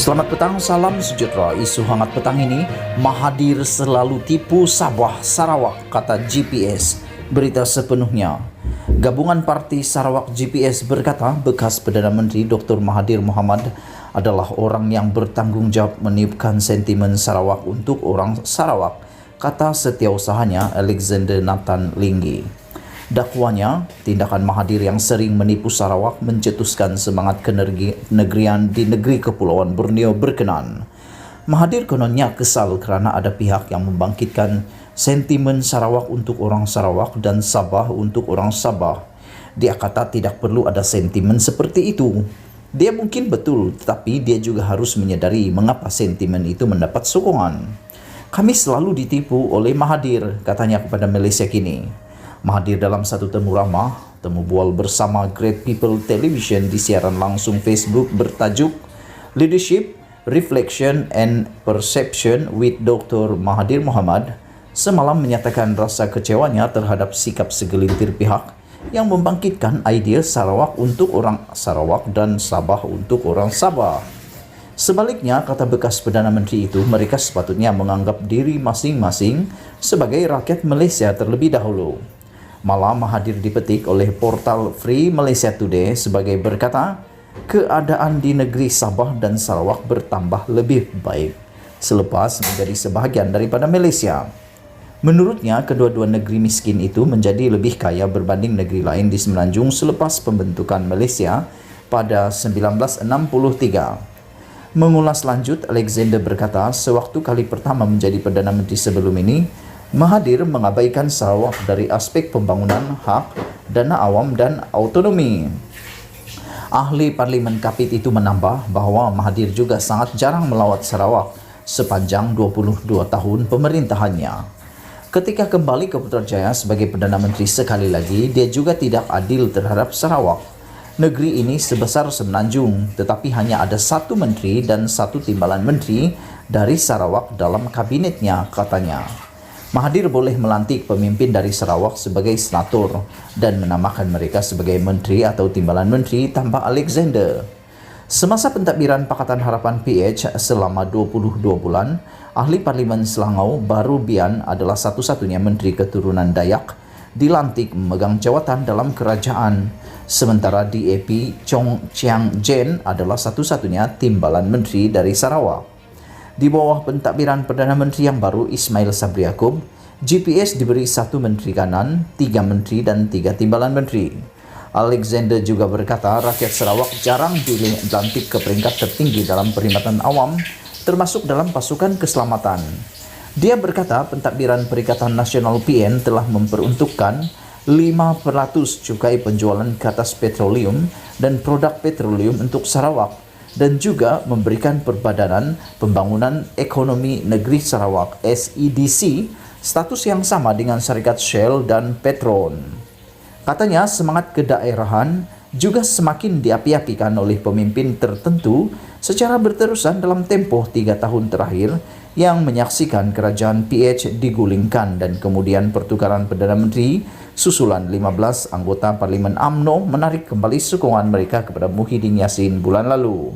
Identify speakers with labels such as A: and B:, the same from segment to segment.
A: Selamat petang, salam sejahtera. Isu hangat petang ini, Mahathir selalu tipu Sabah Sarawak, kata GPS. Berita sepenuhnya. Gabungan Parti Sarawak GPS berkata bekas Perdana Menteri Dr. Mahathir Mohamad adalah orang yang bertanggung jawab meniupkan sentimen Sarawak untuk orang Sarawak, kata setiausahanya Alexander Nathan Linggi. Dakwanya, tindakan Mahathir yang sering menipu Sarawak mencetuskan semangat kenegrian di negeri Kepulauan Borneo berkenan. Mahathir kononnya kesal kerana ada pihak yang membangkitkan sentimen Sarawak untuk orang Sarawak dan Sabah untuk orang Sabah. Dia kata tidak perlu ada sentimen seperti itu. Dia mungkin betul, tetapi dia juga harus menyadari mengapa sentimen itu mendapat sokongan. Kami selalu ditipu oleh Mahathir, katanya kepada Malaysia Kini. Mahathir dalam satu temu ramah, temu bual bersama Great People Television di siaran langsung Facebook bertajuk Leadership, Reflection and Perception with Dr. Mahathir Mohamad, semalam menyatakan rasa kecewanya terhadap sikap segelintir pihak yang membangkitkan idea Sarawak untuk orang Sarawak dan Sabah untuk orang Sabah. Sebaliknya, kata bekas Perdana Menteri itu, mereka sepatutnya menganggap diri masing-masing sebagai rakyat Malaysia terlebih dahulu. Malah Mahathir dipetik oleh portal Free Malaysia Today sebagai berkata, keadaan di negeri Sabah dan Sarawak bertambah lebih baik selepas menjadi sebahagian daripada Malaysia. Menurutnya, kedua-dua negeri miskin itu menjadi lebih kaya berbanding negeri lain di Semenanjung selepas pembentukan Malaysia pada 1963. Mengulas lanjut, Alexander berkata, sewaktu kali pertama menjadi Perdana Menteri sebelum ini, Mahathir mengabaikan Sarawak dari aspek pembangunan hak, dana awam dan autonomi. Ahli Parlimen Kapit itu menambah bahawa Mahathir juga sangat jarang melawat Sarawak sepanjang 22 tahun pemerintahannya. Ketika kembali ke Putrajaya sebagai Perdana Menteri sekali lagi, dia juga tidak adil terhadap Sarawak. Negeri ini sebesar Semenanjung, tetapi hanya ada satu menteri dan satu timbalan menteri dari Sarawak dalam kabinetnya, katanya. Mahathir boleh melantik pemimpin dari Sarawak sebagai senator dan menamakan mereka sebagai menteri atau timbalan menteri tanpa Alexander. Semasa pentadbiran Pakatan Harapan PH selama 22 bulan, ahli Parlimen Selangau Baru Bian adalah satu-satunya menteri keturunan Dayak dilantik memegang jawatan dalam kerajaan, sementara DAP Chong Chiang Jen adalah satu-satunya timbalan menteri dari Sarawak. Di bawah pentadbiran Perdana Menteri yang baru Ismail Sabri Yaakob, GPS diberi satu menteri kanan, 3 menteri dan 3 timbalan menteri. Alexander juga berkata rakyat Sarawak jarang dilantik ke peringkat tertinggi dalam perkhidmatan awam, termasuk dalam pasukan keselamatan. Dia berkata pentadbiran Perikatan Nasional PN telah memperuntukkan 5% cukai penjualan ke atas petroleum dan produk petroleum untuk Sarawak, dan juga memberikan Perbadanan Pembangunan Ekonomi Negeri Sarawak SEDC status yang sama dengan syarikat Shell dan Petron. Katanya semangat kedaerahan juga semakin diapi-apikan oleh pemimpin tertentu secara berterusan dalam tempoh 3 tahun terakhir yang menyaksikan kerajaan PH digulingkan dan kemudian pertukaran Perdana Menteri susulan 15 anggota Parlimen UMNO menarik kembali sokongan mereka kepada Muhyiddin Yassin bulan lalu.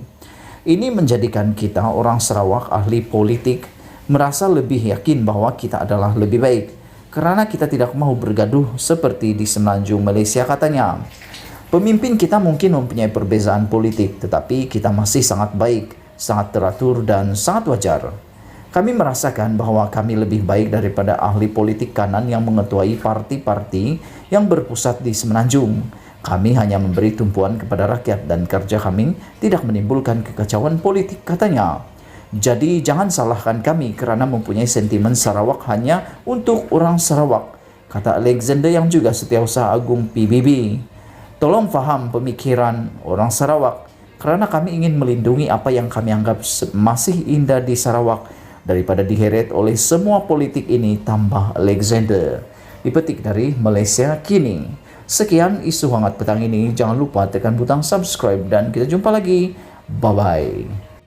A: Ini menjadikan kita orang Sarawak ahli politik merasa lebih yakin bahawa kita adalah lebih baik kerana kita tidak mahu bergaduh seperti di Semenanjung Malaysia, katanya. Pemimpin kita mungkin mempunyai perbezaan politik, tetapi kita masih sangat baik, sangat teratur dan sangat wajar. Kami merasakan bahawa kami lebih baik daripada ahli politik kanan yang mengetuai parti-parti yang berpusat di Semenanjung. Kami hanya memberi tumpuan kepada rakyat dan kerja kami tidak menimbulkan kekacauan politik, katanya. Jadi jangan salahkan kami kerana mempunyai sentimen Sarawak hanya untuk orang Sarawak, kata Alexander yang juga Setiausaha Agung PBB. Tolong faham pemikiran orang Sarawak kerana kami ingin melindungi apa yang kami anggap masih indah di Sarawak daripada diheret oleh semua politik ini, tambah Alexander. Dipetik dari Malaysia Kini. Sekian isu hangat petang ini. Jangan lupa tekan butang subscribe dan kita jumpa lagi. Bye-bye.